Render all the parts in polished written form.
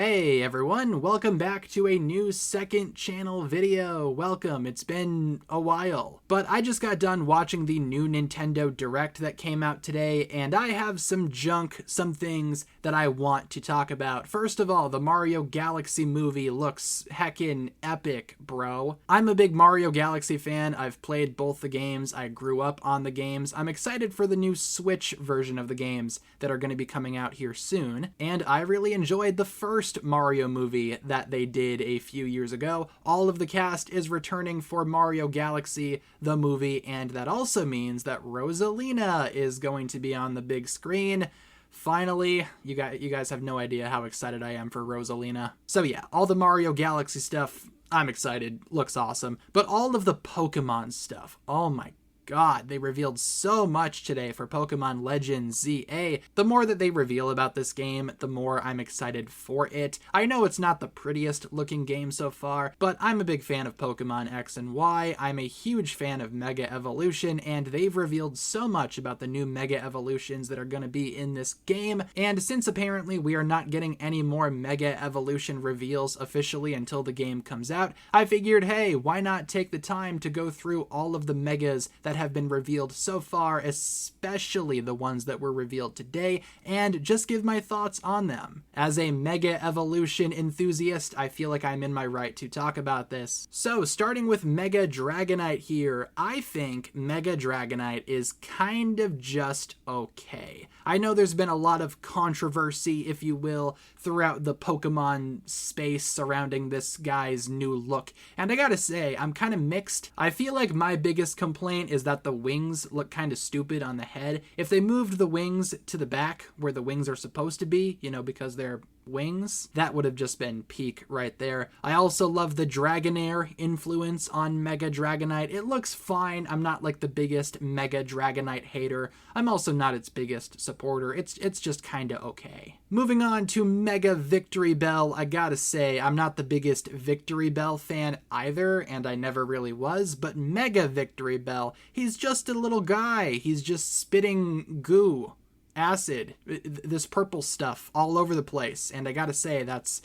Hey everyone, welcome back to a new second channel video. Welcome, it's been a while. But I just got done watching the new Nintendo Direct that came out today, and I have some things that I want to talk about. First of all, the Mario Galaxy movie looks heckin' epic, bro. I'm a big Mario Galaxy fan. I've played both the games. I grew up on the games. I'm excited for the new Switch version of the games that are going to be coming out here soon, and I really enjoyed the first Mario movie that they did a few years ago. All of the cast is returning for Mario Galaxy, the movie, and that also means that Rosalina is going to be on the big screen. Finally, you guys have no idea how excited I am for Rosalina. So yeah, all the Mario Galaxy stuff, I'm excited, looks awesome. But all of the Pokemon stuff, oh my God, they revealed so much today for Pokemon Legends ZA. The more that they reveal about this game, the more I'm excited for it. I know it's not the prettiest looking game so far, but I'm a big fan of Pokemon X and Y. I'm a huge fan of Mega Evolution, and they've revealed so much about the new Mega Evolutions that are going to be in this game. And since apparently we are not getting any more Mega Evolution reveals officially until the game comes out, I figured, hey, why not take the time to go through all of the Megas that have been revealed so far, especially the ones that were revealed today, and just give my thoughts on them. As a Mega Evolution enthusiast, I feel like I'm in my right to talk about this. So, starting with Mega Dragonite here, I think Mega Dragonite is kind of just okay. I know there's been a lot of controversy, if you will, throughout the Pokemon space surrounding this guy's new look, and I gotta say, I'm kind of mixed. I feel like my biggest complaint is that the wings look kind of stupid on the head. If they moved the wings to the back where the wings are supposed to be, you know, because they're wings, that would have just been peak right there. I also love the Dragonair influence on Mega Dragonite. It looks fine. I'm not like the biggest Mega Dragonite hater. I'm also not its biggest supporter. It's just kind of okay. Moving on to Mega Victory Bell, I gotta say, I'm not the biggest Victory Bell fan either, and I never really was, but Mega Victory Bell, he's just a little guy. He's just spitting goo. Acid, this purple stuff all over the place, and I gotta say, that's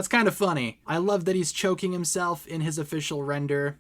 kind of funny. I love that he's choking himself in his official render,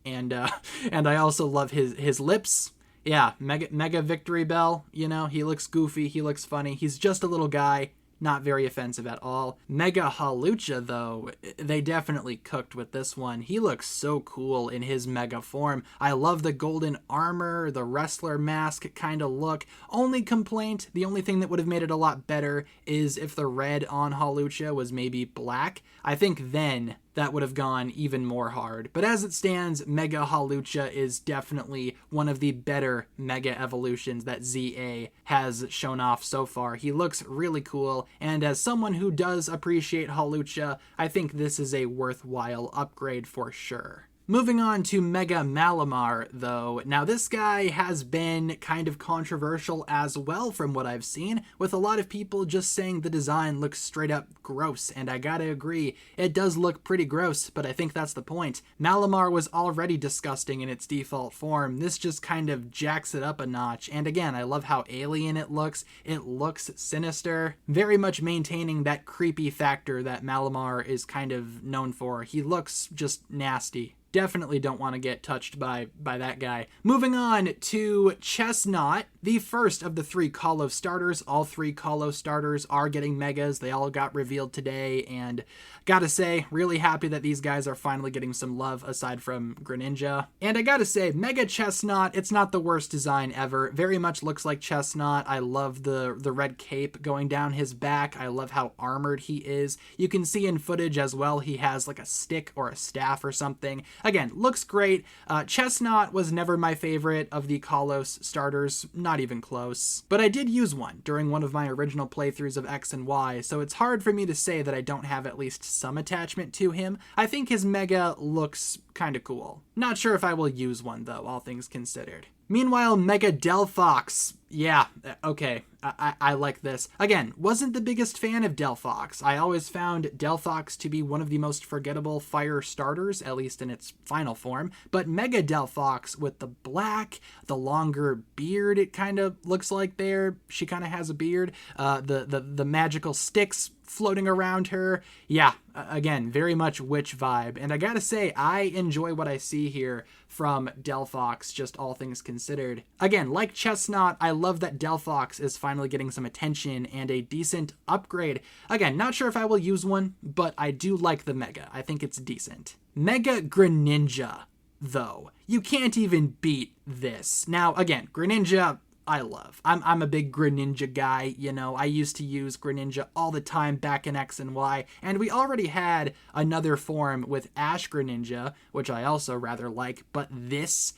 and I also love his lips. Yeah, Mega Victory Bell, you know, he looks goofy, he looks funny, he's just a little guy. Not very offensive at all. Mega Hawlucha, though, they definitely cooked with this one. He looks so cool in his mega form. I love the golden armor, the wrestler mask kind of look. Only complaint, the only thing that would have made it a lot better is if the red on Hawlucha was maybe black. I think then that would have gone even more hard. But as it stands, Mega Hawlucha is definitely one of the better Mega Evolutions that ZA has shown off so far. He looks really cool, and as someone who does appreciate Hawlucha, I think this is a worthwhile upgrade for sure. Moving on to Mega Malamar, though. Now, this guy has been kind of controversial as well from what I've seen, with a lot of people just saying the design looks straight up gross, and I gotta agree, it does look pretty gross, but I think that's the point. Malamar was already disgusting in its default form. This just kind of jacks it up a notch, and again, I love how alien it looks. It looks sinister, very much maintaining that creepy factor that Malamar is kind of known for. He looks just nasty. Definitely don't want to get touched by that guy. Moving on to Chestnut, the first of the 3 Kalos starters. All 3 Kalos starters are getting Megas. They all got revealed today, and gotta say, really happy that these guys are finally getting some love aside from Greninja. And I gotta say, Mega Chestnut, it's not the worst design ever. Very much looks like Chestnut. I love the red cape going down his back. I love how armored he is. You can see in footage as well, he has like a stick or a staff or something. Again, looks great. Chestnut was never my favorite of the Kalos starters, not even close. But I did use one during one of my original playthroughs of X and Y, so it's hard for me to say that I don't have at least some attachment to him. I think his Mega looks kind of cool. Not sure if I will use one though, all things considered. Meanwhile, Mega Delphox. Yeah, okay, I like this. Again, wasn't the biggest fan of Delphox. I always found Delphox to be one of the most forgettable fire starters, at least in its final form. But Mega Delphox with the black, the longer beard, it kind of looks like there. She kind of has a beard. The magical sticks floating around her. Yeah, again, very much witch vibe. And I gotta say, I enjoy what I see here from Delphox, just all things considered. Again, like Chestnut, I love that Delphox is finally getting some attention and a decent upgrade. Again, not sure if I will use one, but I do like the Mega. I think it's decent. Mega Greninja, though. You can't even beat this. Now, again, Greninja, I love. I'm a big Greninja guy, you know. I used to use Greninja all the time back in X and Y, and we already had another form with Ash Greninja, which I also rather like, but this,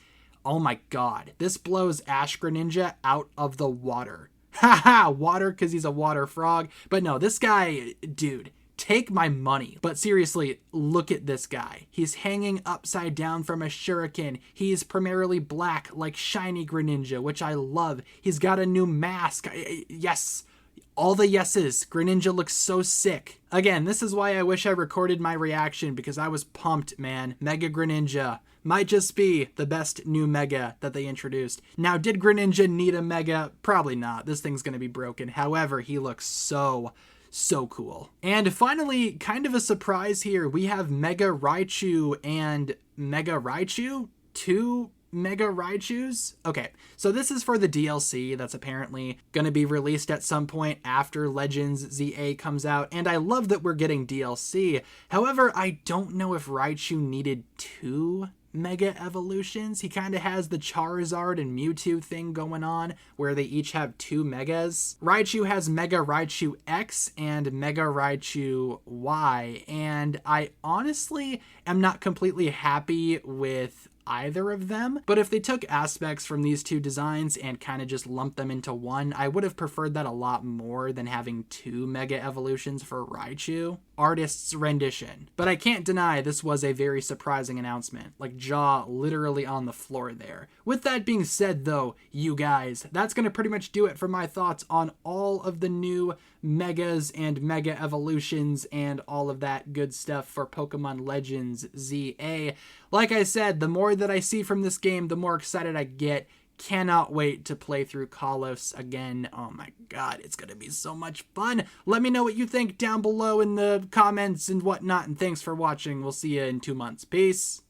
oh my god, this blows Ash Greninja out of the water. Haha, water because he's a water frog. But no, this guy, dude, take my money. But seriously, look at this guy. He's hanging upside down from a shuriken. He's primarily black, like shiny Greninja, which I love. He's got a new mask. Yes. All the yeses. Greninja looks so sick. Again, this is why I wish I recorded my reaction, because I was pumped, man. Mega Greninja might just be the best new Mega that they introduced. Now, did Greninja need a Mega? Probably not. This thing's gonna be broken. However, he looks so cool. And finally, kind of a surprise here, we have Mega Raichu and Mega Raichu? Two Mega Raichus? Okay, so this is for the DLC that's apparently going to be released at some point after Legends ZA comes out, and I love that we're getting DLC. However, I don't know if Raichu needed two Mega evolutions. He kind of has the Charizard and Mewtwo thing going on where they each have two Megas. Raichu has Mega Raichu X and Mega Raichu Y, and I honestly am not completely happy with either of them, but if they took aspects from these two designs and kind of just lumped them into one, I would have preferred that a lot more than having two Mega evolutions for Raichu. Artist's rendition. But I can't deny this was a very surprising announcement, like jaw literally on the floor there. With that being said though, you guys, that's going to pretty much do it for my thoughts on all of the new Megas and Mega evolutions and all of that good stuff for Pokemon Legends ZA. Like I said, the more that I see from this game, the more excited I get. Cannot wait to play through Kalos again. Oh my god, it's gonna be so much fun. Let me know what you think down below in the comments and whatnot, and thanks for watching. We'll see you in 2 months. Peace.